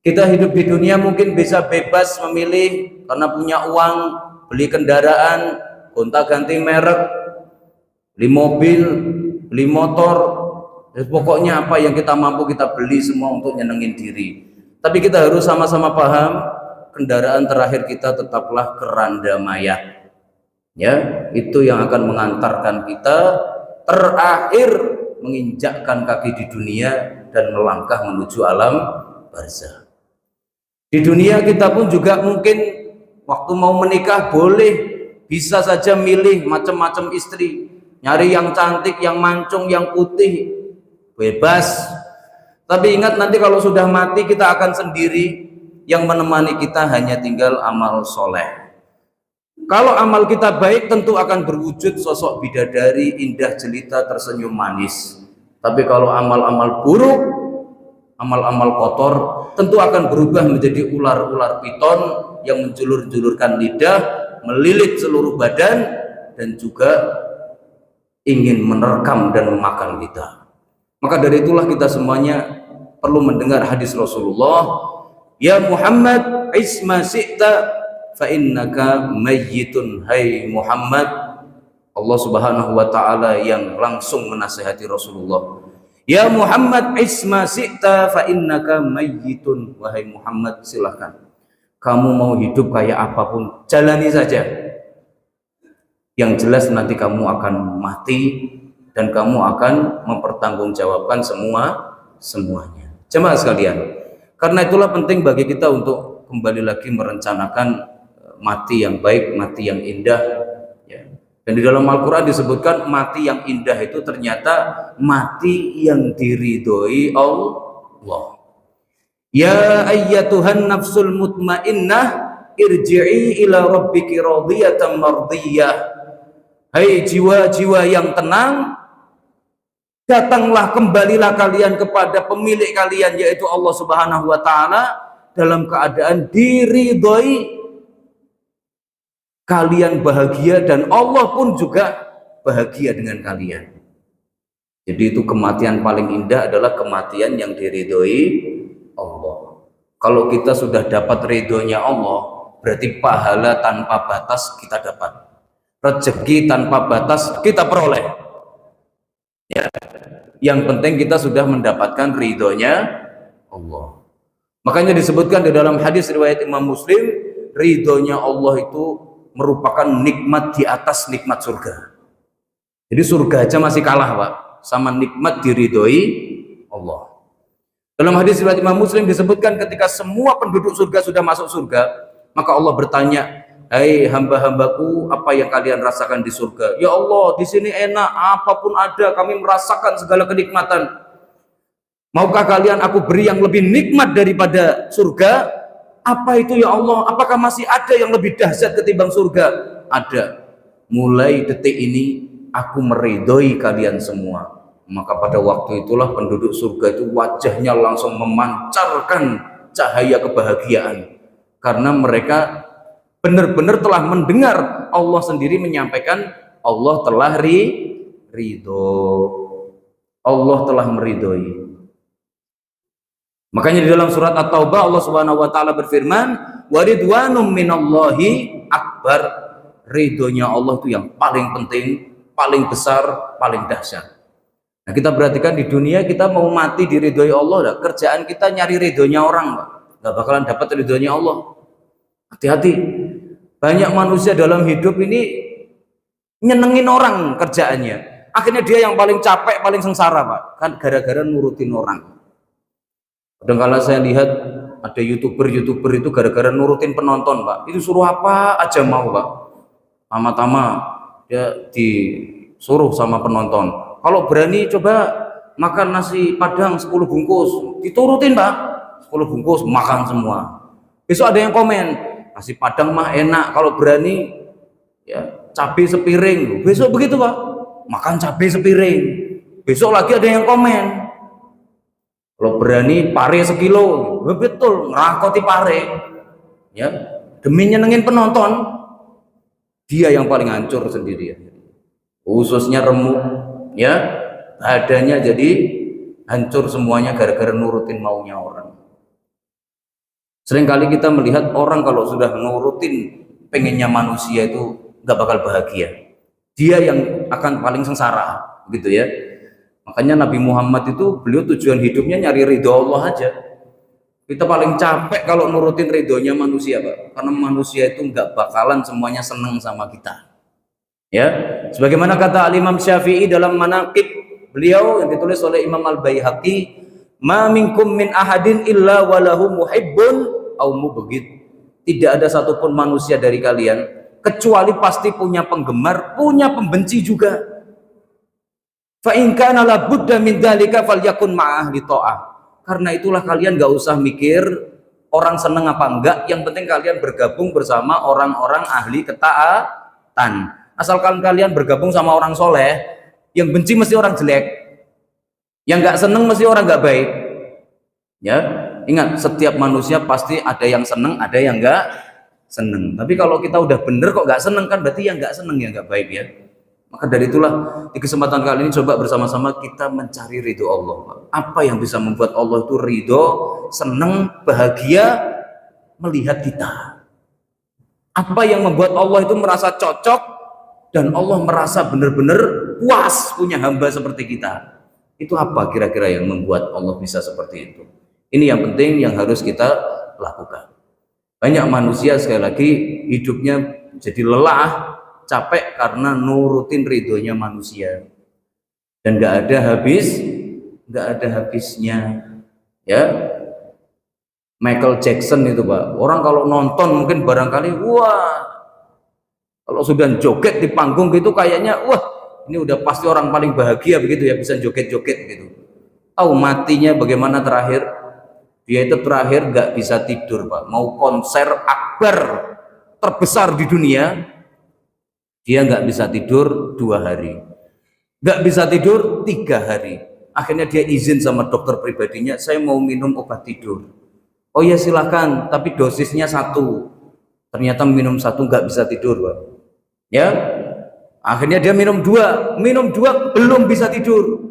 Kita hidup di dunia mungkin bisa bebas memilih karena punya uang, beli kendaraan, gonta-ganti merek, beli mobil, beli motor, pokoknya apa yang kita mampu kita beli semua untuk nyenengin diri. Tapi kita harus sama-sama paham, kendaraan terakhir kita tetaplah keranda mayat. Ya, itu yang akan mengantarkan kita terakhir menginjakkan kaki di dunia dan melangkah menuju alam barzakh. Di dunia kita pun juga mungkin waktu mau menikah boleh bisa saja milih macam-macam istri, nyari yang cantik, yang mancung, yang putih, bebas. Tapi ingat nanti kalau sudah mati kita akan sendiri, yang menemani kita hanya tinggal amal soleh. Kalau amal kita baik tentu akan berwujud sosok bidadari indah jelita tersenyum manis. Tapi kalau amal-amal buruk, amal-amal kotor tentu akan berubah menjadi ular-ular piton yang menjulur-julurkan lidah, melilit seluruh badan, dan juga ingin menerkam dan memakan kita. Maka dari itulah kita semuanya perlu mendengar hadis Rasulullah, ya Muhammad isma syi'ta fa innaka mayyitun. Hai Muhammad, Allah Subhanahu wa taala yang langsung menasihati Rasulullah, ya Muhammad isma syi'ta fa innaka mayyitun. Wahai Muhammad, silahkan kamu mau hidup kayak apapun jalani saja, yang jelas nanti kamu akan mati dan kamu akan mempertanggungjawabkan semuanya. Jemaah sekalian, karena itulah penting bagi kita untuk kembali lagi merencanakan mati yang baik, mati yang indah, ya. Dan di dalam Al-Quran disebutkan mati yang indah itu ternyata mati yang diridhoi Allah. Ya ayyatuhan nafsul mutmainnah irji'i ila rabbiki radiyatan mardiyah. Hai jiwa-jiwa yang tenang, datanglah, kembalilah kalian kepada pemilik kalian yaitu Allah Subhanahu wa taala dalam keadaan diridhoi, kalian bahagia dan Allah pun juga bahagia dengan kalian. Jadi itu kematian paling indah adalah kematian yang diridhoi Allah. Kalau kita sudah dapat ridhonya Allah, berarti pahala tanpa batas kita dapat, rezeki tanpa batas kita peroleh, ya. Yang penting kita sudah mendapatkan ridhonya Allah. Makanya disebutkan di dalam hadis riwayat Imam Muslim, ridhonya Allah itu merupakan nikmat di atas nikmat surga. Jadi surga aja masih kalah, Pak, sama nikmat diridhoi Allah. Dalam hadis riwayat Imam Muslim disebutkan ketika semua penduduk surga sudah masuk surga, maka Allah bertanya, hai hamba-hambaku, apa yang kalian rasakan di surga? Ya Allah, di sini enak, apapun ada, kami merasakan segala kenikmatan. Maukah kalian aku beri yang lebih nikmat daripada surga? Apa itu ya Allah? Apakah masih ada yang lebih dahsyat ketimbang surga? Ada. Mulai detik ini aku meridhoi kalian semua. Maka pada waktu itulah penduduk surga itu wajahnya langsung memancarkan cahaya kebahagiaan, karena mereka benar-benar telah mendengar Allah sendiri menyampaikan Allah telah ridho, Allah telah meridhoi. Makanya di dalam surat At-Taubah Allah Subhanahu wa taala berfirman, wa ridwanum minallahi akbar. Ridhonya Allah itu yang paling penting, paling besar, paling dahsyat. Nah, kita perhatikan di dunia kita mau mati diridhoi Allah, lah. Kerjaan kita nyari ridhonya orang, Pak. Nggak bakalan dapat ridhonya Allah. Hati-hati. Banyak manusia dalam hidup ini nyenengin orang kerjaannya. Akhirnya dia yang paling capek, paling sengsara, Pak. Kan gara-gara nurutin orang. Kadang-kala saya lihat ada youtuber itu gara-gara nurutin penonton, Pak. Itu suruh apa aja mau, Pak. Tama-tama dia disuruh sama penonton. Kalau berani coba makan nasi padang 10 bungkus, diturutin, Pak. 10 bungkus makan semua. Besok ada yang komen, nasi padang mah enak, kalau berani ya cabai sepiring. Besok begitu, Pak. Makan cabai sepiring. Besok lagi ada yang komen, kalau berani pare sekilo. Betul, ngerangkoti pare, ya, demi nyenengin penonton. Dia yang paling hancur sendirian, khususnya remuk, ya, badannya jadi hancur semuanya gara-gara nurutin maunya orang. Seringkali kita melihat orang kalau sudah nurutin pengennya manusia itu nggak bakal bahagia. Dia yang akan paling sengsara, gitu ya. Makanya Nabi Muhammad itu beliau tujuan hidupnya nyari ridho Allah aja. Kita paling capek kalau nurutin ridhonya manusia, Pak. Karena manusia itu nggak bakalan semuanya seneng sama kita. Ya, sebagaimana kata Al-Imam Syafi'i dalam Manaqib beliau yang ditulis oleh Imam Al-Baihaqi, "Ma minkum min ahadin illa walahu muhibbun au mubghid." Tidak ada satupun manusia dari kalian kecuali pasti punya penggemar, punya pembenci juga. Fa in kana la budda min dzalika falyakun ma'a ahli ta'ah. Karena itulah kalian gak usah mikir orang seneng apa enggak, yang penting kalian bergabung bersama orang-orang ahli ketaatan. Asalkan kalian bergabung sama orang soleh, yang benci mesti orang jelek, yang gak seneng mesti orang gak baik. Ya, ingat, setiap manusia pasti ada yang seneng, ada yang gak seneng. Tapi kalau kita udah bener kok gak seneng, kan berarti yang gak seneng yang gak baik ya. Maka dari itulah di kesempatan kali ini coba bersama-sama kita mencari ridho Allah. Apa yang bisa membuat Allah itu ridho, seneng, bahagia melihat kita? Apa yang membuat Allah itu merasa cocok dan Allah merasa benar-benar puas punya hamba seperti kita? Itu apa kira-kira yang membuat Allah bisa seperti itu? Ini yang penting yang harus kita lakukan. Banyak manusia sekali lagi hidupnya jadi lelah, capek karena nurutin ridhonya manusia, dan nggak ada habisnya. Ya, Michael Jackson itu Pak, orang kalau nonton mungkin barangkali wah, kalau sudah joget di panggung gitu kayaknya wah ini udah pasti orang paling bahagia begitu ya, bisa joget-joget gitu. Tahu matinya bagaimana terakhir? Dia itu terakhir nggak bisa tidur Pak, mau konser akbar terbesar di dunia, dia nggak bisa tidur 2 hari, nggak bisa tidur 3 hari. Akhirnya dia izin sama dokter pribadinya, saya mau minum obat tidur. Oh ya silakan, tapi dosisnya 1. Ternyata minum 1 nggak bisa tidur Pak. Ya, akhirnya dia minum 2 belum bisa tidur.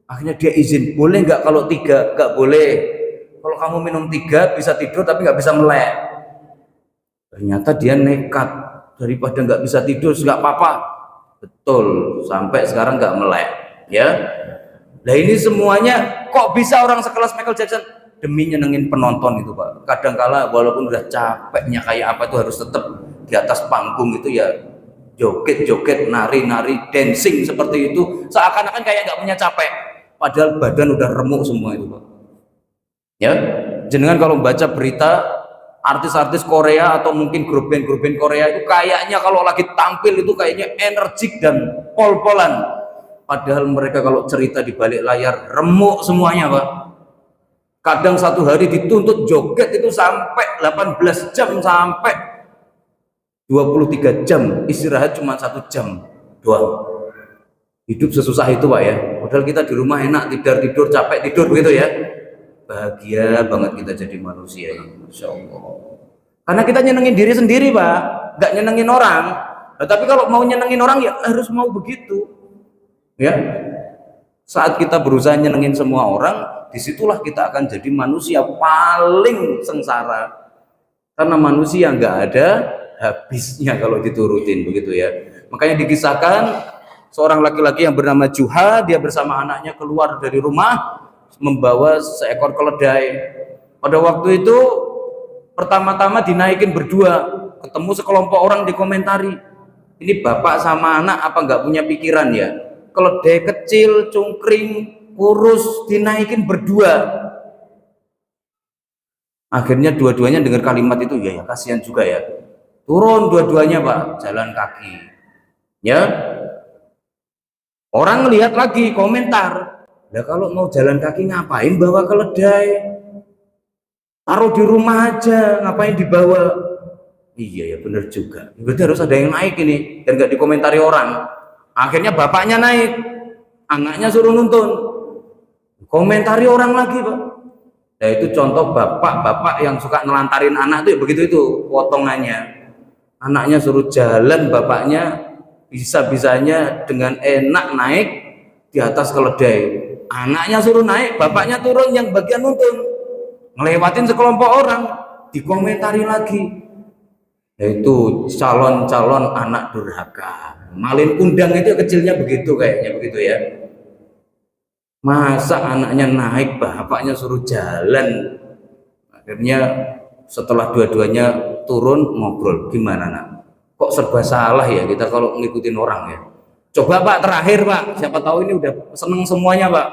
Akhirnya dia izin, boleh nggak kalau 3? Nggak boleh. Kalau kamu minum 3 bisa tidur tapi nggak bisa melek. Ternyata dia nekat, daripada nggak bisa tidur nggak apa-apa. Betul, sampai sekarang nggak melek. Ya, nah ini semuanya kok bisa orang sekelas Michael Jackson demi nyenengin penonton itu Pak. Kadangkala walaupun udah capeknya kayak apa itu harus tetap di atas panggung itu ya joget-joget, nari-nari, dancing seperti itu, seakan-akan kayak nggak punya capek, padahal badan udah remuk semua itu Pak. Ya, jenengan kalau baca berita artis-artis Korea atau mungkin grup band Korea itu kayaknya kalau lagi tampil itu kayaknya energik dan pol-polan, padahal mereka kalau cerita di balik layar remuk semuanya Pak. Kadang satu hari dituntut joget itu sampai 18 jam sampai 23 jam, istirahat cuma 1 jam doang. Hidup sesusah itu Pak ya, padahal kita di rumah enak tidur capek tidur gitu ya. Bahagia banget kita jadi manusia ini, Masya Allah. Karena kita nyenengin diri sendiri Pak, nggak nyenengin orang. Nah, tapi kalau mau nyenengin orang ya harus mau begitu. Ya, saat kita berusaha nyenengin semua orang, disitulah kita akan jadi manusia paling sengsara. Karena manusia nggak ada habisnya kalau diturutin begitu ya. Makanya dikisahkan seorang laki-laki yang bernama Juha, dia bersama anaknya keluar dari rumah membawa seekor keledai. Pada waktu itu pertama-tama dinaikin berdua, ketemu sekelompok orang dikomentari, ini bapak sama anak apa nggak punya pikiran ya, keledai kecil cungkring kurus dinaikin berdua. Akhirnya dua-duanya dengar kalimat itu, ya kasihan juga ya, turun dua-duanya Pak, jalan kaki. Ya, orang lihat lagi komentar, nah kalau mau jalan kaki ngapain bawa keledai, taruh di rumah aja, ngapain dibawa? Iya ya bener juga, berarti harus ada yang naik ini dan gak dikomentari orang. Akhirnya bapaknya naik, anaknya suruh nuntun, komentari orang lagi Pak. Nah itu contoh bapak-bapak yang suka nelantarin anak tuh begitu itu potongannya. Anaknya suruh jalan, bapaknya bisa-bisanya dengan enak naik di atas keledai. Anaknya suruh naik, bapaknya turun yang bagian nuntun, ngelewatin sekelompok orang. dikomentari lagi, yaitu calon-calon anak durhaka. Malin kundang itu kecilnya begitu, kayaknya begitu ya. Masa anaknya naik, bapaknya suruh jalan. Akhirnya setelah dua-duanya turun ngobrol, gimana nak? Kok serba salah ya kita kalau ngikutin orang ya? Coba Pak terakhir Pak, siapa tahu ini udah seneng semuanya Pak.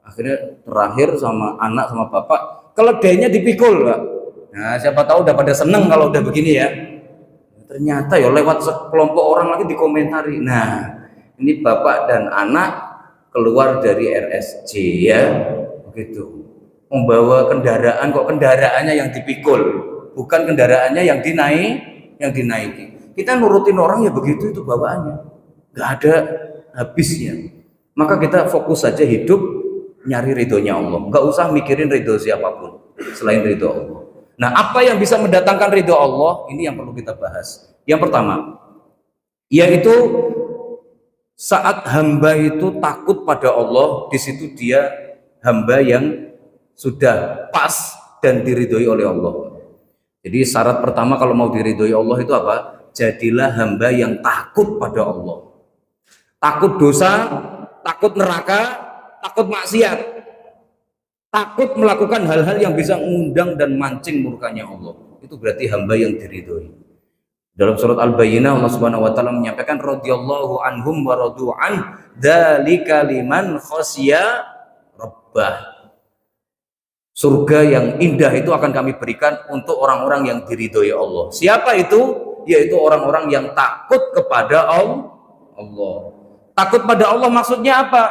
Akhirnya terakhir sama anak sama bapak, keledainya dipikul Pak. Nah siapa tahu udah pada seneng kalau udah begini ya. Ternyata ya lewat sekelompok orang lagi dikomentari. Nah ini bapak dan anak keluar dari RSJ ya, begitu. Membawa kendaraan, kok kendaraannya yang dipikul, bukan kendaraannya yang dinaiki. Kita nurutin orang ya begitu itu bawaannya, nggak ada habisnya. Maka kita fokus saja hidup nyari ridhonya Allah, nggak usah mikirin ridho siapapun selain ridho Allah. Nah, apa yang bisa mendatangkan ridho Allah? Ini yang perlu kita bahas. Yang pertama, yaitu saat hamba itu takut pada Allah, di situ dia hamba yang sudah pas dan diridhoi oleh Allah. Jadi syarat pertama kalau mau diridhoi Allah itu apa? Jadilah hamba yang takut pada Allah. Takut dosa, takut neraka, takut maksiat. Takut melakukan hal-hal yang bisa mengundang dan mancing murkanya Allah. Itu berarti hamba yang diridhoi. Dalam surat Al-Bayyinah Allah Subhanahu wa taala menyampaikan radhiyallahu anhum wa radu an dzalika liman khasya rabbah. Surga yang indah itu akan kami berikan untuk orang-orang yang diridhoi Allah. Siapa itu? Yaitu orang-orang yang takut kepada Allah. Takut pada Allah maksudnya apa?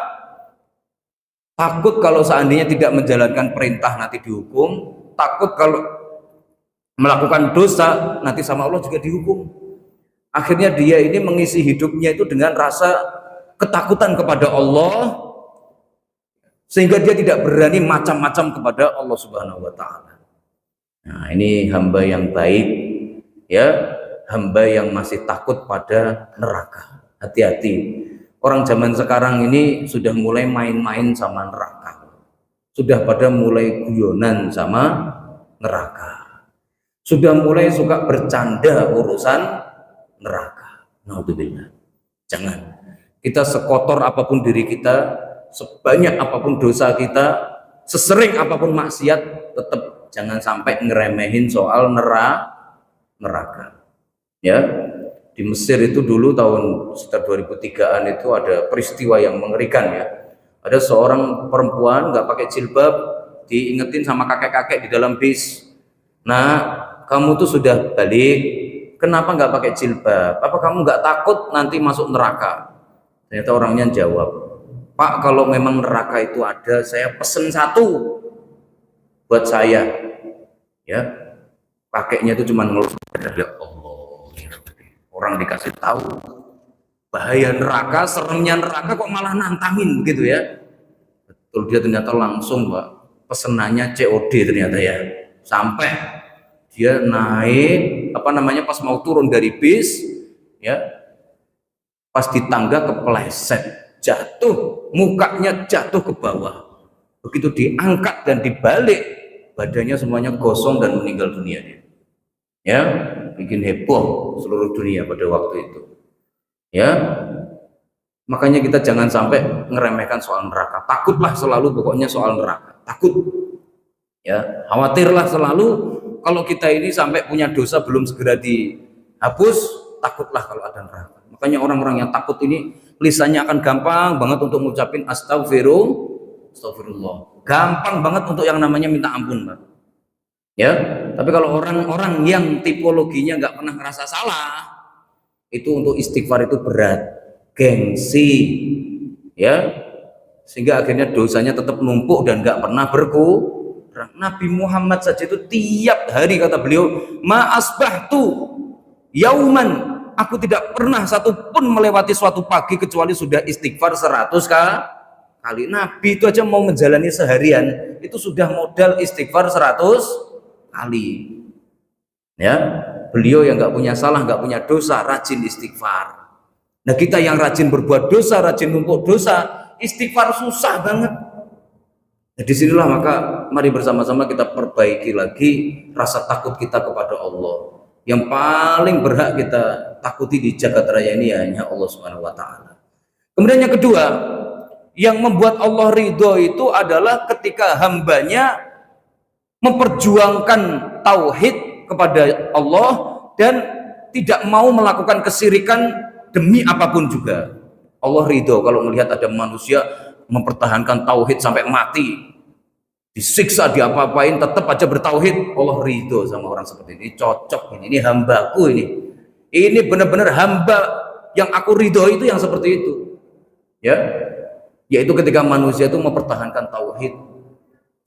Takut kalau seandainya tidak menjalankan perintah nanti dihukum, takut kalau melakukan dosa nanti sama Allah juga dihukum. Akhirnya dia ini mengisi hidupnya itu dengan rasa ketakutan kepada Allah, sehingga dia tidak berani macam-macam kepada Allah Subhanahu wa taala. Nah, ini hamba yang baik ya, hamba yang masih takut pada neraka. Hati-hati. Orang zaman sekarang ini sudah mulai main-main sama neraka. Sudah pada mulai guyonan sama neraka. Sudah mulai suka bercanda urusan neraka. Naudzubillah. Jangan. Kita sekotor apapun diri kita, sebanyak apapun dosa kita, sesering apapun maksiat, tetap jangan sampai ngeremehin soal neraka. Ya. Di Mesir itu dulu tahun sekitar 2003-an itu ada peristiwa yang mengerikan ya. Ada seorang perempuan nggak pakai jilbab, diingetin sama kakek-kakek di dalam bis. Nah, kamu tuh sudah balik, kenapa nggak pakai jilbab? Apa kamu nggak takut nanti masuk neraka? Ternyata orangnya jawab, Pak, kalau memang neraka itu ada, saya pesen satu buat saya. Ya, kakeknya itu cuma ngelus, ya Allah. Orang dikasih tahu bahaya neraka, seremnya neraka kok malah nantangin begitu ya. Betul, dia ternyata langsung Pak, pesenannya COD ternyata ya. Sampai dia naik pas mau turun dari bis ya, pas di tangga kepleset, jatuh, mukanya jatuh ke bawah. Begitu diangkat dan dibalik, badannya semuanya gosong dan meninggal dunia dia. Ya, bikin heboh seluruh dunia pada waktu itu. Ya, makanya kita jangan sampai ngeremehkan soal neraka. Takutlah selalu pokoknya soal neraka. Takut. Ya, khawatirlah selalu kalau kita ini sampai punya dosa belum segera dihapus, takutlah kalau ada neraka. Makanya orang-orang yang takut ini lisannya akan gampang banget untuk mengucapin astagfirullah. Gampang banget untuk yang namanya minta ampun, Pak. Ya, tapi kalau orang-orang yang tipologinya nggak pernah ngerasa salah, itu untuk istighfar itu berat, gengsi, ya, sehingga akhirnya dosanya tetap numpuk dan nggak pernah berkurang. Nabi Muhammad saja itu tiap hari kata beliau, ma asbahtu yauman, aku tidak pernah satupun melewati suatu pagi kecuali sudah istighfar 100 kali. Nabi itu aja mau menjalani seharian itu sudah modal istighfar 100 kali. Ya, beliau yang nggak punya salah, nggak punya dosa, rajin istighfar. Nah, kita yang rajin berbuat dosa, rajin numpuk dosa, istighfar susah banget. Jadi sinilah maka mari bersama-sama kita perbaiki lagi rasa takut kita kepada Allah. Yang paling berhak kita takuti di jagat raya ini hanya Allah Subhanahu wa taala. Kemudian yang kedua, yang membuat Allah ridho itu adalah ketika hambanya memperjuangkan tauhid kepada Allah dan tidak mau melakukan kesirikan demi apapun juga. Allah ridho kalau melihat ada manusia mempertahankan tauhid sampai mati, disiksa, diapa-apain, tetap aja bertauhid. Allah ridho sama orang seperti ini. Cocok ini hambaku ini benar-benar hamba yang aku ridho itu yang seperti itu, ya, yaitu ketika manusia itu mempertahankan tauhid.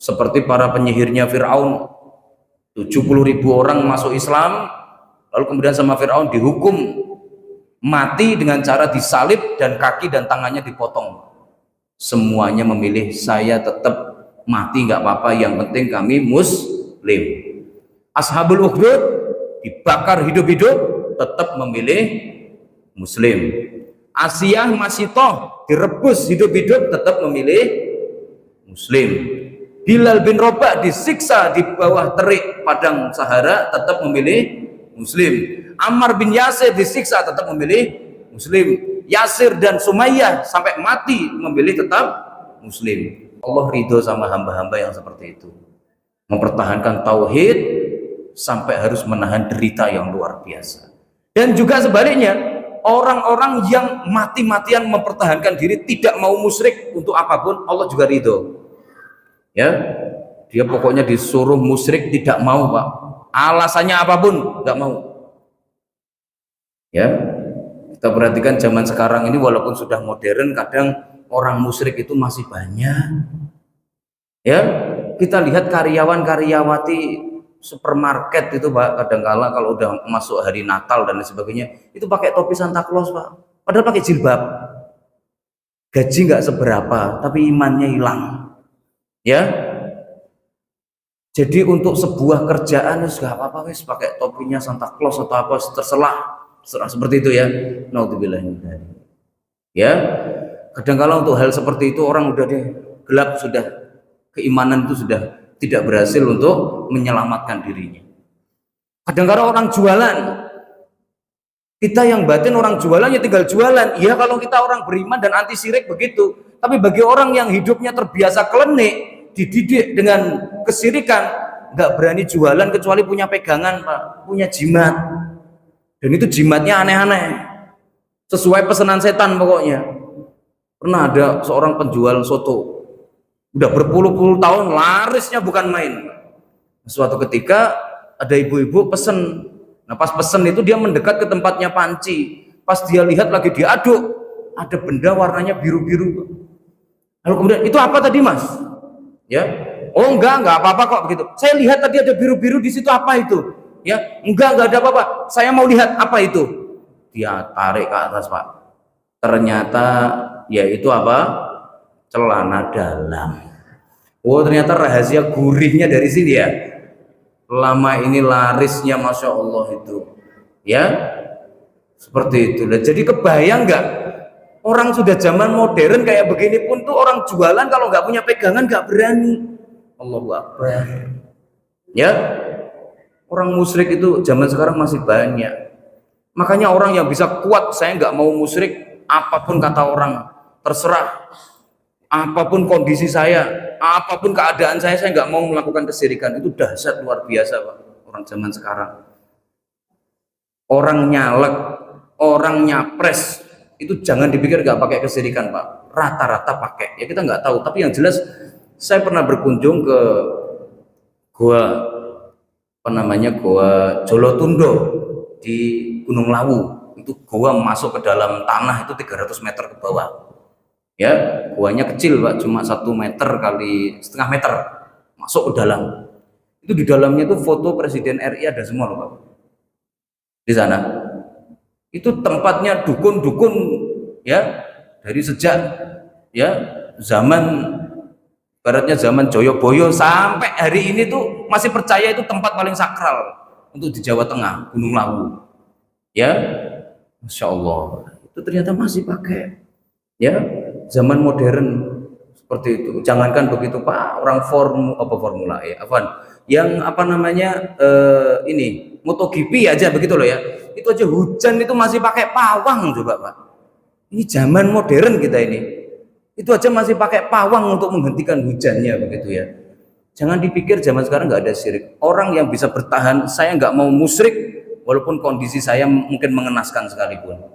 Seperti para penyihirnya Fir'aun, 70.000 orang masuk Islam, lalu kemudian sama Fir'aun dihukum mati dengan cara disalib dan kaki dan tangannya dipotong. Semuanya memilih saya tetap mati nggak apa-apa, yang penting kami muslim. Ashabul Ukhdud dibakar hidup-hidup, tetap memilih muslim. Asiyah Masitoh direbus hidup-hidup, tetap memilih muslim. Bilal bin Rabah disiksa di bawah terik padang Sahara, tetap memilih muslim. Ammar bin Yasir disiksa, tetap memilih muslim. Yasir dan Sumayyah sampai mati memilih tetap muslim. Allah ridho sama hamba-hamba yang seperti itu, mempertahankan tauhid sampai harus menahan derita yang luar biasa. Dan juga sebaliknya, orang-orang yang mati-matian mempertahankan diri, tidak mau musyrik untuk apapun, Allah juga ridho. Ya, dia pokoknya disuruh musyrik tidak mau, Pak. Alasannya apapun nggak mau. Ya, kita perhatikan zaman sekarang ini walaupun sudah modern, kadang orang musyrik itu masih banyak. Ya, kita lihat karyawan-karyawati supermarket itu, Pak, kadangkala kalau udah masuk hari Natal dan lain sebagainya, itu pakai topi Santa Claus, Pak. Padahal pakai jilbab. Gaji nggak seberapa, tapi imannya hilang. Ya, jadi untuk sebuah kerjaan wis gak apa-apa, wis pakai topinya Santa Claus atau apa, terserah seperti itu ya. Naudzubillah. Ya, kadang-kala untuk hal seperti itu orang udah deh gelap, sudah keimanan itu sudah tidak berhasil untuk menyelamatkan dirinya. Kadang-kala orang jualan, kita yang batin orang jualannya tinggal jualan. Iya, kalau kita orang beriman dan anti syirik begitu. Tapi bagi orang yang hidupnya terbiasa klenik, dididik dengan kesirikan, nggak berani jualan kecuali punya pegangan, Pak, punya jimat, dan itu jimatnya aneh-aneh sesuai pesanan setan pokoknya. Pernah ada seorang penjual soto, udah berpuluh-puluh tahun larisnya bukan main. Suatu ketika ada ibu-ibu pesen, nah pas pesen itu dia mendekat ke tempatnya panci, pas dia lihat lagi diaduk, ada benda warnanya biru-biru. Lalu kemudian, itu apa tadi, Mas? Ya, oh enggak apa-apa kok begitu. Saya lihat tadi ada biru-biru di situ, apa itu? Ya, enggak ada apa-apa. Saya mau lihat apa itu. Dia tarik ke atas, Pak. Ternyata ya itu apa? Celana dalam. Oh, ternyata rahasia gurihnya dari sini ya. Lama ini larisnya, Masya Allah itu. Ya, seperti itu. Jadi kebayang enggak? Orang sudah zaman modern kayak begini pun tuh orang jualan kalau nggak punya pegangan nggak berani. Allahu Akbar. Ya, orang musyrik itu zaman sekarang masih banyak. Makanya orang yang bisa kuat, saya nggak mau musyrik, apapun kata orang, terserah. Apapun kondisi saya, apapun keadaan saya nggak mau melakukan kesirikan. Itu dahsyat luar biasa, Pak. Orang zaman sekarang. Orang nyalek, orang nyapres, itu jangan dipikir nggak pakai kesirikan, Pak. Rata-rata pakai. Ya kita nggak tahu. Tapi yang jelas, saya pernah berkunjung ke gua apa namanya, gua Jolotundo di Gunung Lawu. Itu gua masuk ke dalam tanah itu 300 meter ke bawah. Ya, guanya kecil, Pak, cuma 1 meter kali setengah meter. Masuk ke dalam. Itu di dalamnya itu foto Presiden RI ada semua loh, Pak. Di sana. Itu tempatnya dukun-dukun ya, dari sejak ya zaman baratnya zaman Joyoboyo sampai hari ini tuh masih percaya itu tempat paling sakral untuk di Jawa Tengah, Gunung Lawu. Ya, Masya Allah, itu ternyata masih pakai. Ya, zaman modern Seperti itu. Jangankan begitu Pak, orang Formula E, yang apa namanya ini MotoGP aja begitu loh ya. Itu aja hujan itu masih pakai pawang coba Pak. Ini zaman modern kita ini. Itu aja masih pakai pawang untuk menghentikan hujannya begitu ya. Jangan dipikir zaman sekarang nggak ada syirik. Orang yang bisa bertahan, saya nggak mau musyrik walaupun kondisi saya mungkin mengenaskan sekalipun.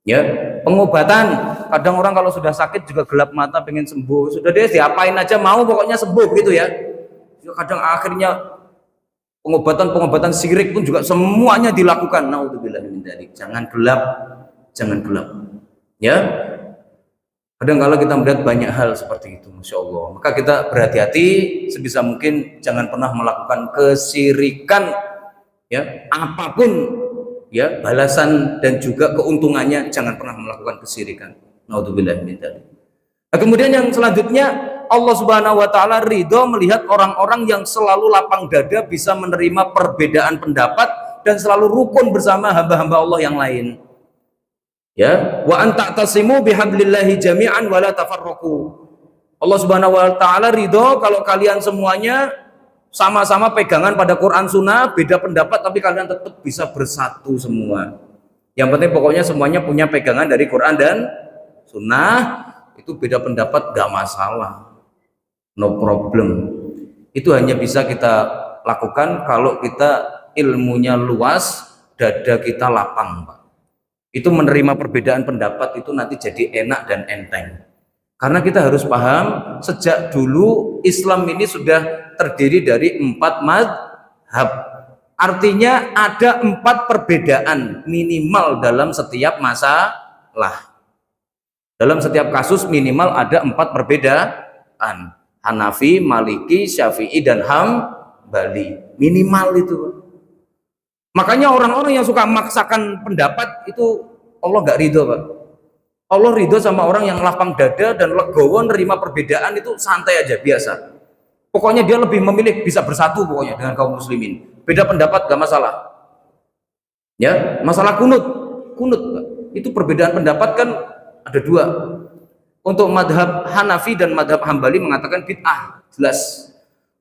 Ya, pengobatan. Kadang orang kalau sudah sakit juga gelap mata pengen sembuh. Sudah deh diapain aja mau pokoknya sembuh gitu ya. Kadang akhirnya pengobatan syirik pun juga semuanya dilakukan. Naudzubillah min dzalik. Jangan gelap, jangan gelap. Ya. Kadang kala kita melihat banyak hal seperti itu, Masya Allah. Maka kita berhati-hati sebisa mungkin jangan pernah melakukan kesyirikan, ya apapun, ya balasan dan juga keuntungannya jangan pernah melakukan kesyirikan. Naudzubillah min dzalik. Nah, kemudian yang selanjutnya Allah Subhanahu wa taala ridho melihat orang-orang yang selalu lapang dada bisa menerima perbedaan pendapat dan selalu rukun bersama hamba-hamba Allah yang lain. Ya, wa anta'tasimu bihablillahi jami'an wa la tafarraqu. Allah Subhanahu wa taala ridho kalau kalian semuanya sama-sama pegangan pada Quran Sunnah, beda pendapat tapi kalian tetap bisa bersatu semua. Yang penting pokoknya semuanya punya pegangan dari Quran dan Sunnah. Itu beda pendapat gak masalah, no problem. Itu hanya bisa kita lakukan kalau kita ilmunya luas, dada kita lapang Pak. Itu menerima perbedaan pendapat itu nanti jadi enak dan enteng. Karena kita harus paham sejak dulu Islam ini sudah terdiri dari 4 mazhab. Artinya ada 4 perbedaan minimal dalam setiap masalah. Dalam setiap kasus minimal ada 4 perbedaan. Hanafi, Maliki, Syafi'i dan Hambali. Minimal itu. Makanya orang-orang yang suka memaksakan pendapat itu Allah nggak ridho Pak. Allah ridho sama orang yang lapang dada dan legowo nerima perbedaan itu santai aja biasa. Pokoknya dia lebih memilih bisa bersatu pokoknya dengan kaum muslimin. Beda pendapat gak masalah. Ya, masalah kunut Pak. Itu perbedaan pendapat kan ada 2. Untuk madhab Hanafi dan madhab Hambali mengatakan bid'ah, jelas.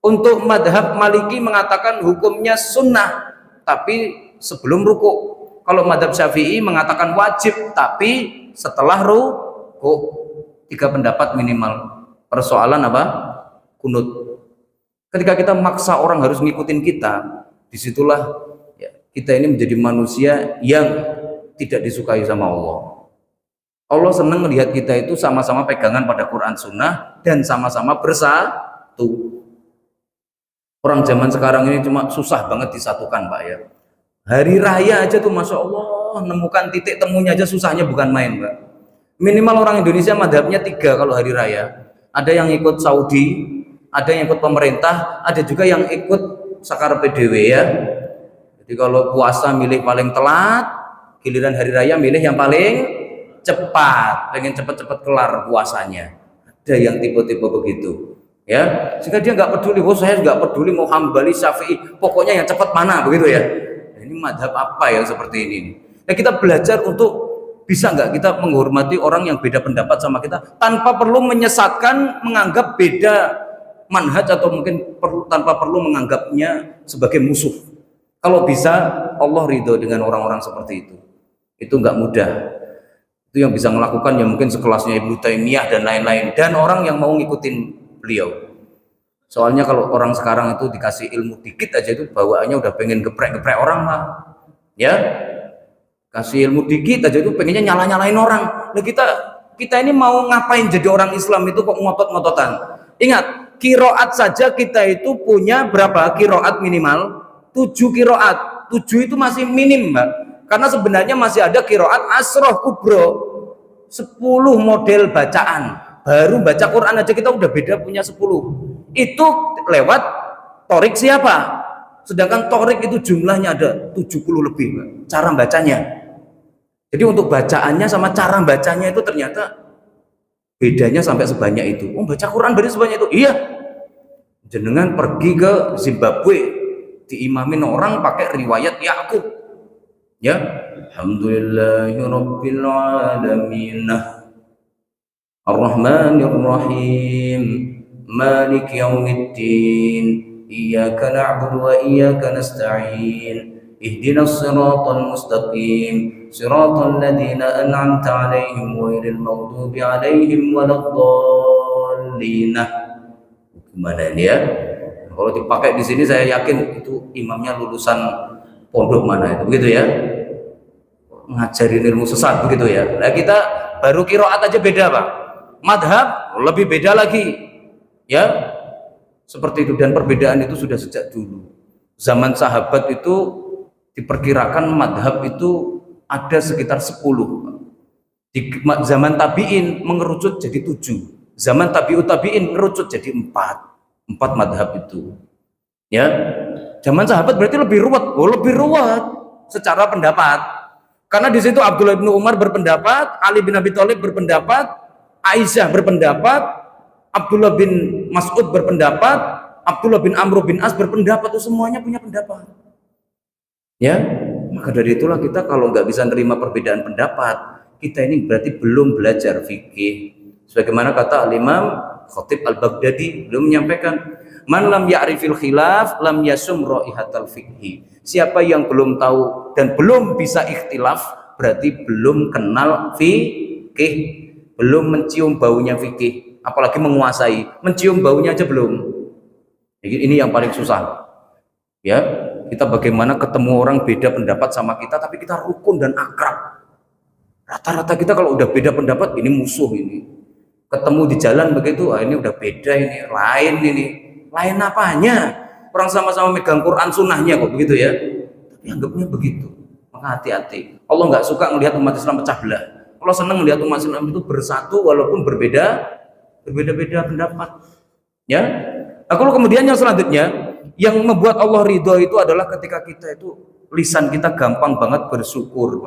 Untuk madhab Maliki mengatakan hukumnya sunnah tapi sebelum ruku. Kalau madhab Syafi'i mengatakan wajib tapi setelah ruku. 3 pendapat minimal. Persoalan apa? Kunut. Ketika kita maksa orang harus ngikutin kita, disitulah ya, kita ini menjadi manusia yang tidak disukai sama Allah. Allah senang melihat kita itu sama-sama pegangan pada Quran Sunnah dan sama-sama bersatu. Orang zaman sekarang ini cuma susah banget disatukan Pak ya. Hari raya aja tuh Masya Allah nemukan titik temunya aja susahnya bukan main Pak. Minimal orang Indonesia madhabnya 3 kalau hari raya. Ada yang ikut Saudi, ada yang ikut pemerintah, ada juga yang ikut sakar PDW ya. Jadi kalau puasa milih paling telat, giliran hari raya milih yang paling cepat, pengen cepet-cepet kelar puasanya. Ada yang tipe-tipe begitu. Ya, sehingga dia nggak peduli, saya nggak peduli mau Hambali, Syafi'i, pokoknya yang cepat mana begitu ya. Nah, ini madhab apa yang seperti ini? Nah, kita belajar untuk bisa nggak kita menghormati orang yang beda pendapat sama kita tanpa perlu menyesatkan, menganggap beda manhaj atau mungkin tanpa perlu menganggapnya sebagai musuh. Kalau bisa Allah ridho dengan orang-orang seperti itu nggak mudah. Itu yang bisa melakukan ya mungkin sekelasnya Ibnu Taimiyah dan lain-lain dan orang yang mau ngikutin beliau. Soalnya kalau orang sekarang itu dikasih ilmu dikit aja itu bawaannya udah pengen geprek-geprek orang lah. Ya. Kasih ilmu dikit aja itu pengennya nyala-nyalain orang. Nah, kita ini mau ngapain jadi orang Islam itu kok ngotot-ngototan? Ingat, kiroat saja kita itu punya berapa kiroat minimal? 7 kiroat. 7 itu masih minim, Mbak. Karena sebenarnya masih ada kiroat asroh kubro. 10 model bacaan. Baru baca Quran aja kita udah beda punya 10. Itu lewat torik siapa? Sedangkan torik itu jumlahnya ada 70 lebih Mbak, cara bacanya. Jadi untuk bacaannya sama cara bacanya itu ternyata bedanya sampai sebanyak itu. Oh, baca Quran berarti sebanyak itu? Iya. Jenengan pergi ke Zimbabwe diimamin orang pakai riwayat Yakub. Ya. Alhamdulillahirabbil alamin. Ar-Rahmanir Rahim, Maliki Yaumiddin, Iyyaka na'budu wa iyyaka nasta'in, Ihdinas siratal mustaqim, siratal ladzina an'amta 'alaihim ghairil maghdubi 'alaihim waladdallin. Gimana ini ya? Kalau dipakai di sini saya yakin itu imamnya lulusan pondok mana itu, begitu ya? Ngajarin ilmu sesat begitu ya. Nah, kita baru qiraat aja beda, Pak. Madhab lebih beda lagi. Ya. Seperti itu, dan perbedaan itu sudah sejak dulu. Zaman sahabat itu diperkirakan madhab itu ada sekitar 10. Di zaman tabi'in mengerucut jadi 7. Zaman tabi'ut tabi'in mengerucut jadi 4 madhab itu. Ya, zaman sahabat berarti lebih ruwet. Lebih ruwet secara pendapat. Karena di situ Abdullah bin Umar berpendapat, Ali bin Abi Thalib berpendapat, Aisyah berpendapat, Abdullah bin Mas'ud berpendapat, Abdullah bin Amr bin As berpendapat, itu semuanya punya pendapat. Ya, maka dari itulah kita kalau nggak bisa nerima perbedaan pendapat, kita ini berarti belum belajar fikih. Sebagaimana kata Imam Khatib Al-Baghdadi, belum menyampaikan, man lam ya'rifil khilaf lam yasum raihatal fikhi. Siapa yang belum tahu dan belum bisa ikhtilaf berarti belum kenal fikih, belum mencium baunya fikih, apalagi menguasai, mencium baunya aja belum. Jadi ini yang paling susah. Ya, kita bagaimana ketemu orang beda pendapat sama kita tapi kita rukun dan akrab. Rata-rata kita kalau udah beda pendapat ini musuh ini. Ketemu di jalan begitu, ini udah beda ini, lain apanya? Orang sama-sama megang Quran sunnahnya kok begitu ya. Tapi anggapnya begitu. Maka hati-hati. Allah nggak suka melihat umat Islam pecah belah. Allah senang melihat umat Islam itu bersatu walaupun berbeda-beda pendapat. Ya. Lalu kemudian yang selanjutnya yang membuat Allah ridho itu adalah ketika kita itu lisan kita gampang banget bersyukur,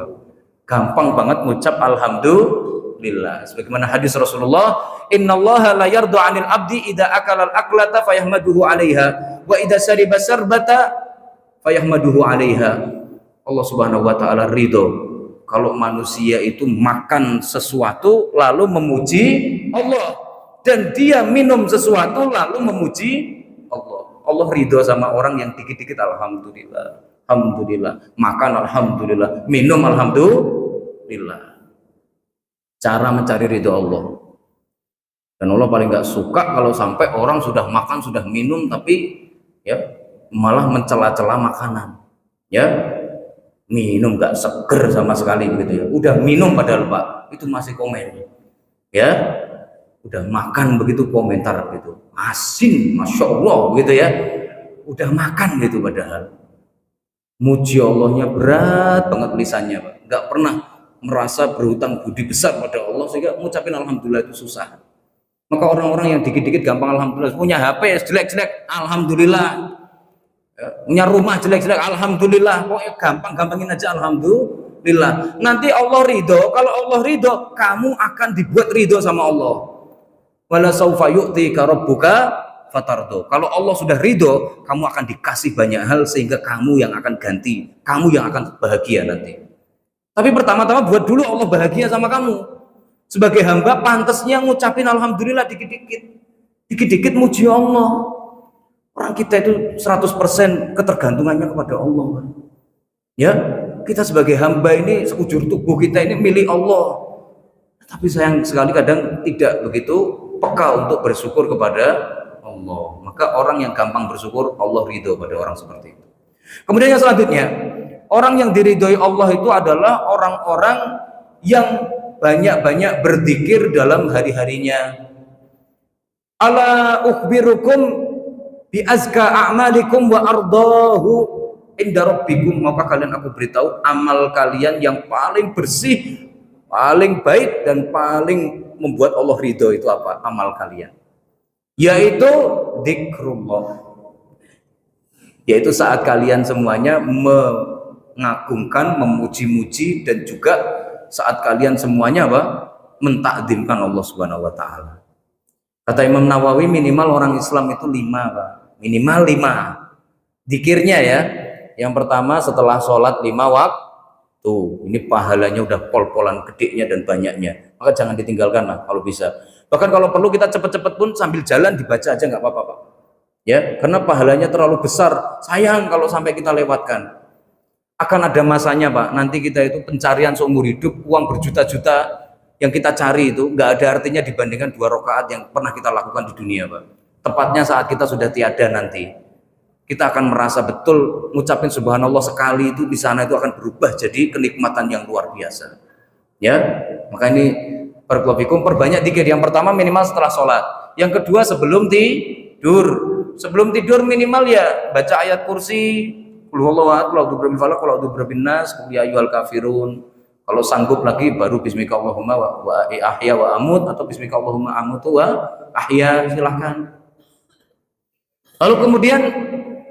gampang banget mengucap alhamdulillah. Sebagaimana hadis Rasulullah, innallaha la yardu 'anil 'abdi idza akala al-aklata fayahmaduhu 'alaiha wa idza shariba syarbata fayahmaduhu 'alaiha. Allah Subhanahu wa taala ridho kalau manusia itu makan sesuatu lalu memuji Allah, dan dia minum sesuatu lalu memuji Allah. Allah ridho sama orang yang dikit-dikit alhamdulillah, alhamdulillah, makan alhamdulillah, minum alhamdulillah. Cara mencari ridho Allah. Dan Allah paling nggak suka kalau sampai orang sudah makan, sudah minum, tapi ya malah mencela-cela makanan. Ya, minum nggak seger sama sekali begitu ya. Udah minum padahal Pak, itu masih komen. Ya, udah makan begitu komentar gitu, asin, masya Allah begitu ya, udah makan gitu padahal muji Allahnya berat banget lisannya Pak, nggak pernah merasa berhutang budi besar pada Allah sehingga ngucapin alhamdulillah itu susah. Maka orang-orang yang dikit-dikit gampang alhamdulillah, punya HP jelek-jelek alhamdulillah, punya rumah jelek-jelek alhamdulillah, pokoknya gampang-gampangin aja alhamdulillah. Nanti Allah ridho, kalau Allah ridho kamu akan dibuat ridho sama Allah. Wala saufa yu'tika rabbuka fatardo. Kalau Allah sudah ridho, kamu akan dikasih banyak hal sehingga kamu yang akan ganti, kamu yang akan bahagia nanti. Tapi pertama-tama buat dulu Allah bahagia sama kamu. Sebagai hamba pantasnya ngucapin alhamdulillah dikit-dikit. Dikit-dikit muji Allah. Orang kita itu 100% ketergantungannya kepada Allah. Ya, kita sebagai hamba ini sekujur tubuh kita ini milik Allah. Tapi sayang sekali kadang tidak begitu peka untuk bersyukur kepada Allah. Maka orang yang gampang bersyukur, Allah ridho pada orang seperti itu. Kemudian yang selanjutnya, orang yang diridhoi Allah itu adalah orang-orang yang banyak-banyak berzikir dalam hari-harinya. Ala ukhbirukum bi azka a'malikum wa ardahu inda rabbikum. Maka kalian aku beritahu amal kalian yang paling bersih, paling baik dan paling membuat Allah ridho itu apa? Amal kalian, yaitu dzikrullah, yaitu saat kalian semuanya mengagungkan, memuji-muji, dan juga saat kalian semuanya apa? Mentakdimkan Allah Subhanahu wa taala. Kata Imam Nawawi minimal orang Islam itu 5 Pak. Minimal 5 dzikirnya ya. Yang pertama setelah sholat 5 waktu, Tuh, ini pahalanya udah pol-polan gedenya dan banyaknya. Maka jangan ditinggalkan lah kalau bisa. Bahkan kalau perlu kita cepet-cepet pun sambil jalan dibaca aja nggak apa-apa, Pak. Ya, karena pahalanya terlalu besar. Sayang kalau sampai kita lewatkan. Akan ada masanya, Pak. Nanti kita itu pencarian seumur hidup, uang berjuta-juta yang kita cari itu nggak ada artinya dibandingkan 2 rakaat yang pernah kita lakukan di dunia, Pak. Tepatnya saat kita sudah tiada nanti. Kita akan merasa betul ngucapin subhanallah sekali itu di sana itu akan berubah jadi kenikmatan yang luar biasa. Ya, maka ini barakallahu perbanyak zikir. Yang pertama minimal setelah sholat. Yang kedua sebelum tidur. Sebelum tidur minimal ya baca ayat kursi, qul huwallahu ahad, qul a'udzu birabbil falaq, qul a'udzu birabbin nas, qul ya ayyuhal kafirun. Kalau sanggup lagi baru bismika Allahumma wa ahya wa amut atau bismika Allahumma amutu wa ahya, silahkan. Lalu kemudian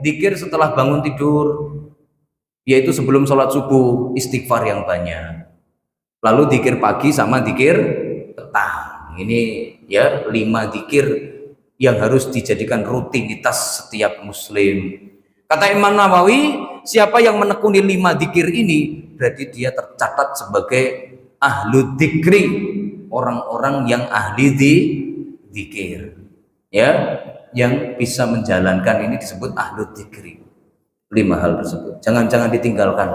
zikir setelah bangun tidur, yaitu sebelum sholat subuh, istighfar yang banyak. Lalu zikir pagi sama zikir petang. Ini ya 5 zikir yang harus dijadikan rutinitas setiap muslim. Kata Imam Nawawi, siapa yang menekuni 5 zikir ini, berarti dia tercatat sebagai ahlu dzikri, orang-orang yang ahli zikir. Ya, yang bisa menjalankan ini disebut ahlu dzikri. 5 hal tersebut jangan ditinggalkan.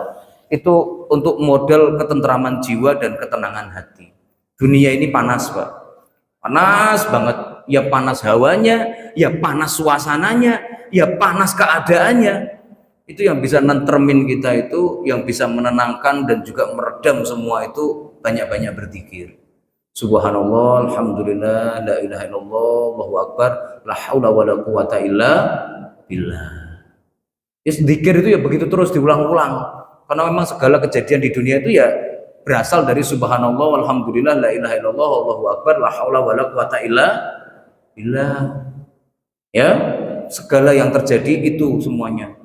Itu untuk model ketentraman jiwa dan ketenangan hati. Dunia ini panas, Pak, panas banget. Ya panas hawanya, ya panas suasananya, ya panas keadaannya. Itu yang bisa nentermin kita, itu yang bisa menenangkan dan juga meredam semua itu banyak-banyak berzikir. Subhanallah, alhamdulillah, la ilaha illallah, Allahu akbar, la haula wala quwata illa billah. Zikir itu ya begitu terus diulang-ulang. Karena memang segala kejadian di dunia itu ya berasal dari subhanallah, alhamdulillah, la ilaha illallah, Allahu akbar, la haula wala quwata illa billah. Ya, segala yang terjadi itu semuanya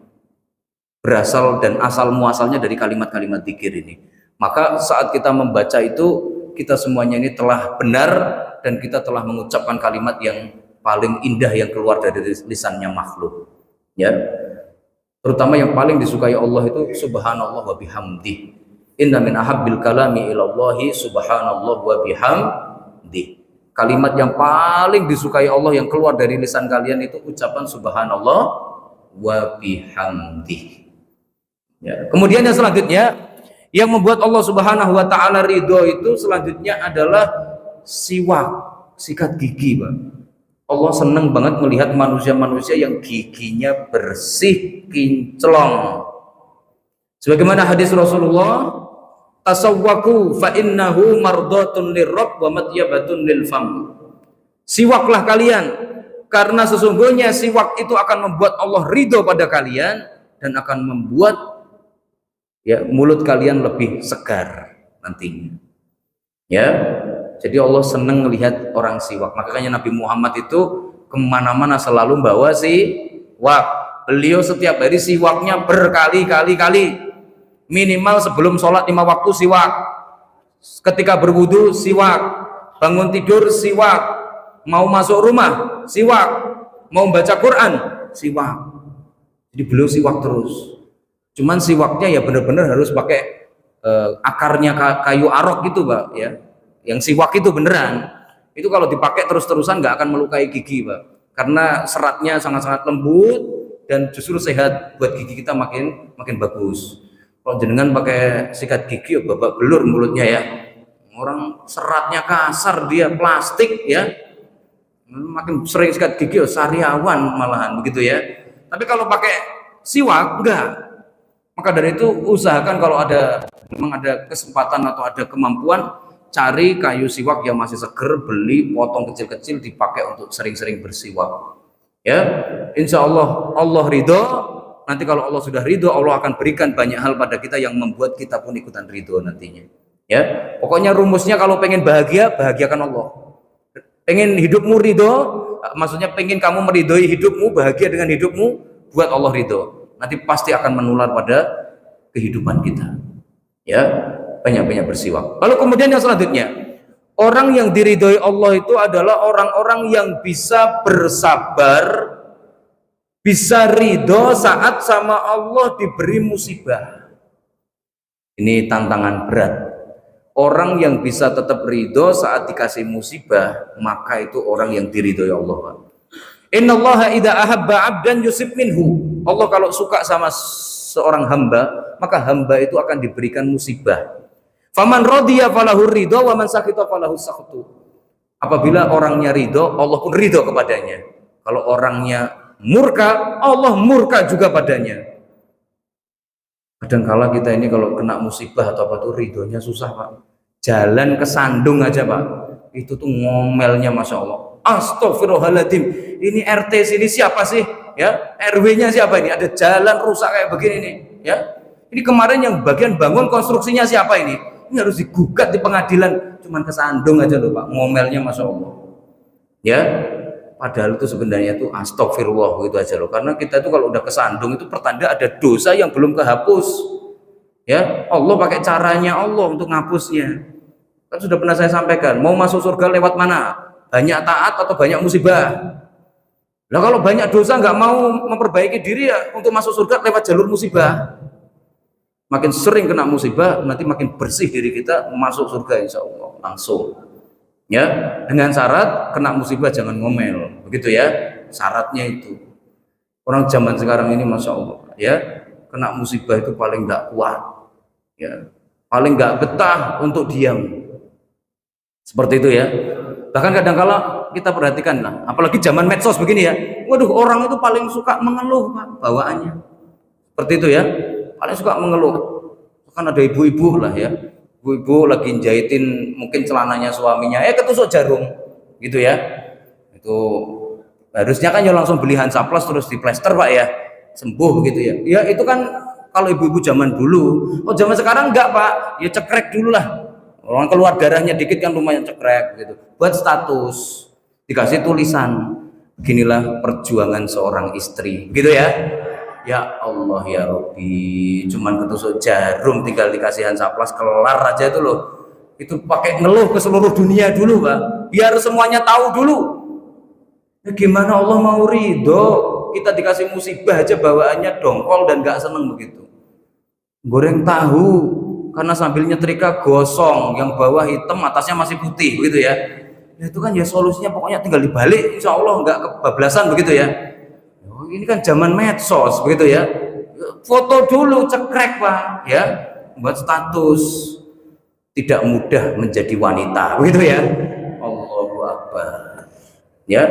berasal dan asal muasalnya dari kalimat-kalimat zikir ini. Maka saat kita membaca itu, kita semuanya ini telah benar dan kita telah mengucapkan kalimat yang paling indah yang keluar dari lisannya makhluk. Ya, terutama yang paling disukai Allah itu subhanallah wa bihamdih. Inna min ahabbil kalami ilallahi subhanallah wa bihamdih. Kalimat yang paling disukai Allah yang keluar dari lisan kalian itu ucapan subhanallah wa bihamdih. Ya. Kemudian yang selanjutnya yang membuat Allah Subhanahu wa taala ridho itu selanjutnya adalah siwak, sikat gigi, Pak. Allah senang banget melihat manusia-manusia yang giginya bersih, kinclong. Sebagaimana hadis Rasulullah, tasawwaku fa innahu mardatun lirrabb wa matyabatun lil fam. Siwaklah kalian karena sesungguhnya siwak itu akan membuat Allah ridho pada kalian dan akan membuat ya mulut kalian lebih segar nantinya. Ya, jadi Allah senang melihat orang siwak. Makanya Nabi Muhammad itu kemana-mana selalu bawa siwak. Beliau setiap hari siwaknya berkali-kali. Minimal sebelum sholat 5 waktu siwak, ketika berwudu siwak, bangun tidur siwak, mau masuk rumah siwak, mau baca Quran siwak. Jadi beliau siwak terus. Cuman siwaknya ya benar-benar harus pakai akarnya kayu arok gitu, Pak, ya. Yang siwak itu beneran. Itu kalau dipakai terus-terusan nggak akan melukai gigi, Pak. Karena seratnya sangat-sangat lembut dan justru sehat buat gigi kita makin bagus. Kalau jenengan pakai sikat gigi ya babak belur mulutnya ya. Orang seratnya kasar, dia plastik ya. Makin sering sikat gigi ya sariawan malahan begitu ya. Tapi kalau pakai siwak enggak. Maka dari itu usahakan kalau memang ada kesempatan atau ada kemampuan, cari kayu siwak yang masih seger, beli, potong kecil-kecil, dipakai untuk sering-sering bersiwak. Ya, insya Allah Allah ridho. Nanti kalau Allah sudah ridho, Allah akan berikan banyak hal pada kita yang membuat kita pun ikutan ridho nantinya. Ya, pokoknya rumusnya kalau pengen bahagia, bahagiakan Allah. Pengen hidupmu ridho, maksudnya pengen kamu meridhoi hidupmu, bahagia dengan hidupmu, buat Allah ridho. Nanti pasti akan menular pada kehidupan kita. Ya, banyak-banyak bersiwak. Lalu kemudian yang selanjutnya, orang yang diridhoi Allah itu adalah orang-orang yang bisa bersabar, bisa ridho saat sama Allah diberi musibah. Ini tantangan berat. Orang yang bisa tetap ridho saat dikasih musibah, maka itu orang yang diridhoi Allah. Innallaha idza ahabba 'abdan yusib minhu. Allah kalau suka sama seorang hamba, maka hamba itu akan diberikan musibah. Faman radiya falahu ridho wa man sakhita falahu sakhtu. Apabila orangnya ridho, Allah pun ridho kepadanya. Kalau orangnya murka, Allah murka juga padanya. Kadangkala kita ini kalau kena musibah atau apa tuh ridhonya susah, Pak. Jalan ke Sandung aja, Pak, itu tuh ngomelnya Masya Allah. Astagfirullahaladzim, ini RT sini siapa sih? Ya, RW-nya siapa ini? Ada jalan rusak kayak begini nih, ya. Ini kemarin yang bagian bangun konstruksinya siapa ini? Ini harus digugat di pengadilan. Cuman ke Sandung aja loh, Pak, ngomelnya Masya Allah. Ya, padahal itu sebenarnya itu astagfirullah gitu aja loh. Karena kita itu kalau udah kesandung itu pertanda ada dosa yang belum kehapus. Ya, Allah pakai caranya Allah untuk ngapusnya. Kan sudah pernah saya sampaikan, mau masuk surga lewat mana? Banyak taat atau banyak musibah? Nah kalau banyak dosa nggak mau memperbaiki diri ya untuk masuk surga lewat jalur musibah. Makin sering kena musibah, nanti makin bersih diri kita masuk surga insya Allah langsung. Ya, dengan syarat kena musibah jangan ngomel, begitu ya, syaratnya itu. Orang zaman sekarang ini Masya Allah, ya, kena musibah itu paling nggak kuat, ya, paling nggak betah untuk diam, seperti itu ya. Bahkan kadang-kala kita perhatikan lah, apalagi zaman medsos begini ya, waduh, orang itu paling suka mengeluh, Pak, bawaannya, seperti itu ya, paling suka mengeluh. Kan ada ibu-ibu lah ya, ibu-ibu lagi jahitin mungkin celananya suaminya, ketusuk jarum gitu ya. Itu harusnya kan ya langsung beli Hansaplast terus diplester, Pak, ya, sembuh begitu ya. Ya itu kan kalau ibu-ibu zaman dulu. Oh zaman sekarang enggak, Pak, ya cekrek dulu lah. Orang keluar darahnya dikit kan lumayan cekrek gitu. Buat status, dikasih tulisan, beginilah perjuangan seorang istri gitu ya. Ya Allah ya Rabbi, cuman ketusuk jarum tinggal dikasih Hansaplast kelar aja itu loh. Itu pakai ngeluh ke seluruh dunia dulu, Pak, biar semuanya tahu dulu. Ya, gimana Allah mau ridho kita dikasih musibah aja bawaannya dongkol dan gak seneng begitu. Goreng tahu karena sambil nyetrika gosong, yang bawah hitam atasnya masih putih begitu ya. Ya itu kan ya solusinya pokoknya tinggal dibalik, insya Allah nggak kebablasan begitu ya. Ini kan zaman medsos begitu ya, foto dulu cekrek, Pak, ya, buat status. Tidak mudah menjadi wanita begitu ya. Allahu Akbar, ya,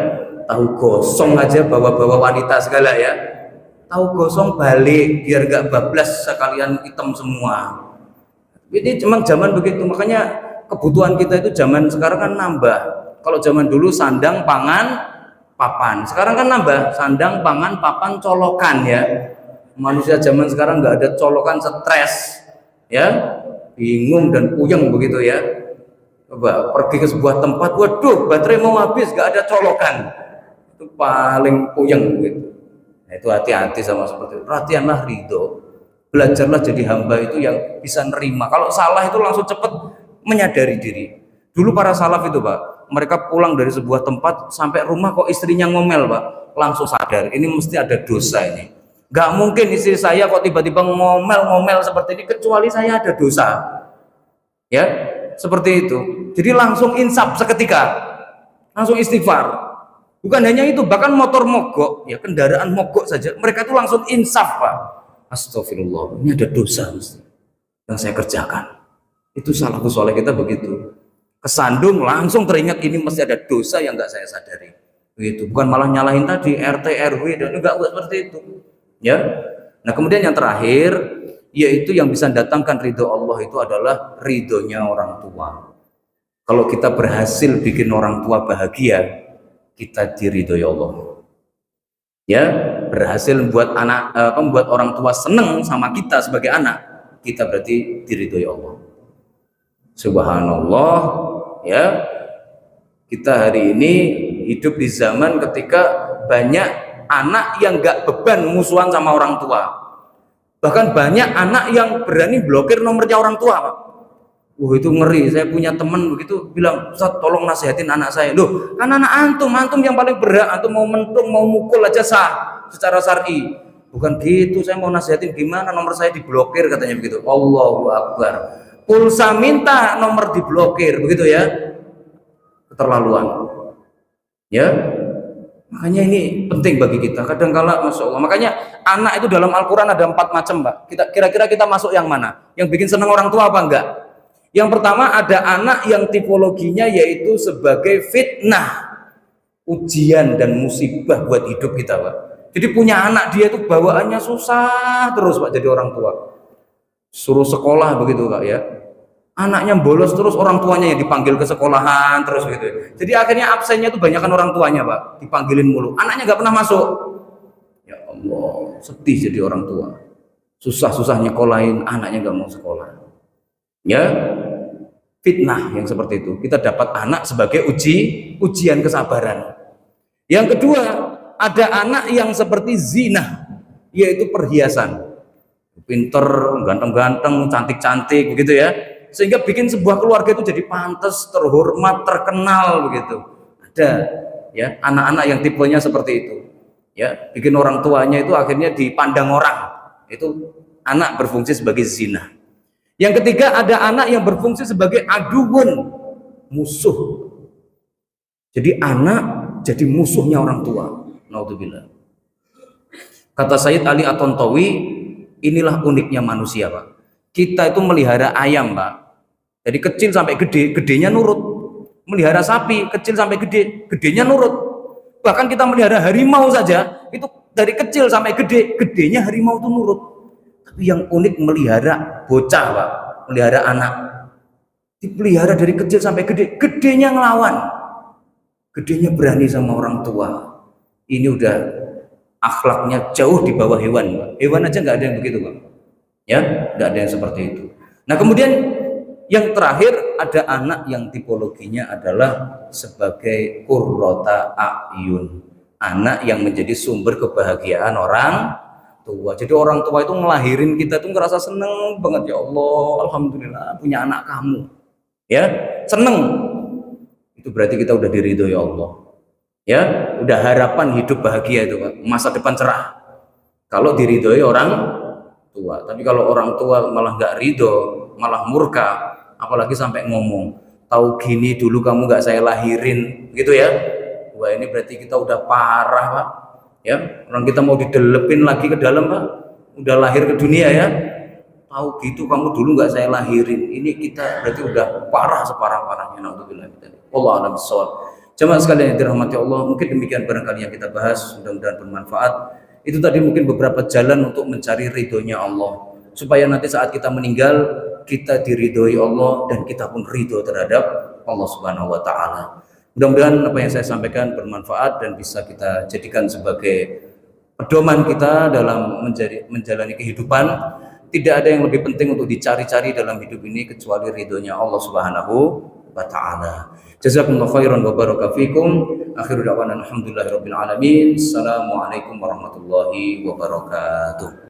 tahu gosong aja bawa-bawa wanita segala ya, tahu gosong balik biar gak bablas sekalian hitam semua. Ini memang zaman begitu, makanya kebutuhan kita itu zaman sekarang kan nambah. Kalau zaman dulu sandang pangan papan, sekarang kan nambah sandang pangan papan colokan ya. Manusia zaman sekarang nggak ada colokan, stres ya, bingung dan puyeng begitu ya. Coba pergi ke sebuah tempat, waduh baterai mau habis, nggak ada colokan, itu paling puyeng gitu. Nah, itu hati-hati sama seperti itu. Perhatianlah ridho, belajarlah jadi hamba itu yang bisa nerima. Kalau salah itu langsung cepat menyadari diri. Dulu para salaf itu, Pak, mereka pulang dari sebuah tempat sampai rumah kok istrinya ngomel, Pak, langsung sadar ini mesti ada dosa ini. Gak mungkin istri saya kok tiba-tiba ngomel-ngomel seperti ini kecuali saya ada dosa. Ya, seperti itu. Jadi langsung insaf seketika, langsung istighfar. Bukan hanya itu, bahkan motor mogok, ya kendaraan mogok saja, mereka itu langsung insaf, Pak. Astagfirullah, ini ada dosa mesti yang saya kerjakan. Itu salafus soleh kita begitu. Kesandung langsung teringat ini mesti ada dosa yang nggak saya sadari. Begitu, bukan malah nyalahin tadi RT RW dan enggak seperti itu. Ya. Nah, kemudian yang terakhir yaitu yang bisa datangkan ridho Allah itu adalah ridhonya orang tua. Kalau kita berhasil bikin orang tua bahagia, kita diridhoi Allah. Ya, berhasil membuat membuat orang tua seneng sama kita sebagai anak, kita berarti diridhoi Allah. Subhanallah, ya. Kita hari ini hidup di zaman ketika banyak anak yang gak beban musuhan sama orang tua. Bahkan banyak anak yang berani blokir nomornya orang tua, Pak. Itu ngeri. Saya punya teman begitu bilang, "Ustaz, tolong nasihatin anak saya." Loh, kan anak antum yang paling berhak, antum mau mentung, mau mukul aja sah secara syar'i. Bukan gitu, saya mau nasihatin gimana, nomor saya diblokir katanya begitu. Allahu Akbar. Pulsa minta nomor diblokir, begitu ya. Keterlaluan. Ya. Makanya ini penting bagi kita. Kadang-kala Masya Allah. Makanya anak itu dalam Al-Quran ada 4 macam, Mbak. Kira-kira kita masuk yang mana? Yang bikin senang orang tua apa enggak? Yang pertama ada anak yang tipologinya yaitu sebagai fitnah, ujian dan musibah buat hidup kita, Pak. Jadi punya anak dia itu bawaannya susah terus, Pak, jadi orang tua. Suruh sekolah begitu, Pak, ya. Anaknya bolos terus, orang tuanya yang dipanggil ke sekolahan terus gitu. Jadi akhirnya absennya itu banyakan orang tuanya, Pak, dipanggilin mulu. Anaknya nggak pernah masuk. Ya Allah, sedih jadi orang tua. Susah-susah nyekolahin, anaknya nggak mau sekolah. Ya, fitnah yang seperti itu. Kita dapat anak sebagai ujian kesabaran. Yang kedua, ada anak yang seperti zina, yaitu perhiasan. Pinter, ganteng-ganteng, cantik-cantik begitu ya. Sehingga bikin sebuah keluarga itu jadi pantas, terhormat, terkenal begitu. Ada ya anak-anak yang tipenya seperti itu. Ya, bikin orang tuanya itu akhirnya dipandang orang. Itu anak berfungsi sebagai zina. Yang ketiga ada anak yang berfungsi sebagai aduun, musuh. Jadi anak jadi musuhnya orang tua. Naudzubillah. Kata Sayyid Ali At-Tontowi, inilah uniknya manusia, Pak. Kita itu melihara ayam, Pak. Dari kecil sampai gede, gedenya nurut. Melihara sapi, kecil sampai gede, gedenya nurut. Bahkan kita melihara harimau saja, itu dari kecil sampai gede, gedenya harimau itu nurut. Tapi yang unik melihara bocah, Pak, melihara anak. Dipelihara dari kecil sampai gede, gedenya ngelawan. Gedenya berani sama orang tua. Ini udah akhlaknya jauh di bawah hewan, Pak. Hewan aja nggak ada yang begitu, Pak. Ya, nggak ada yang seperti itu. Nah, kemudian yang terakhir ada anak yang tipologinya adalah sebagai qurrata a'yun, anak yang menjadi sumber kebahagiaan orang tua. Jadi orang tua itu ngelahirin kita tuh ngerasa seneng banget, ya Allah, alhamdulillah punya anak kamu, ya seneng. Itu berarti kita udah diridhoi Allah, ya udah harapan hidup bahagia itu, Pak, masa depan cerah kalau diridhoi orang tua. Tapi kalau orang tua malah nggak ridho, malah murka, apalagi sampai ngomong, tahu gini dulu kamu nggak saya lahirin, gitu ya. Wah, ini berarti kita udah parah, Pak. Ya, orang kita mau didelepin lagi ke dalam, Pak. Udah lahir ke dunia ya. Tahu gitu kamu dulu nggak saya lahirin. Ini kita berarti udah parah separah-parahnya. Naudzubillah. Wallahu a'lam bishawab. Jemaah sekalian yang dirahmati Allah, mungkin demikian barangkali yang kita bahas, mudah-mudahan bermanfaat. Itu tadi mungkin beberapa jalan untuk mencari ridhonya Allah, supaya nanti saat kita meninggal kita diridhoi Allah dan kita pun ridho terhadap Allah Subhanahu wa taala. Mudah-mudahan apa yang saya sampaikan bermanfaat dan bisa kita jadikan sebagai pedoman kita dalam menjalani kehidupan. Tidak ada yang lebih penting untuk dicari-cari dalam hidup ini kecuali ridhonya Allah Subhanahu wa taala. Jazakumullahu khairan wa baraka fikum. Akhiru da'wana alhamdulillahirabbil alamin. Assalamualaikum warahmatullahi wabarakatuh.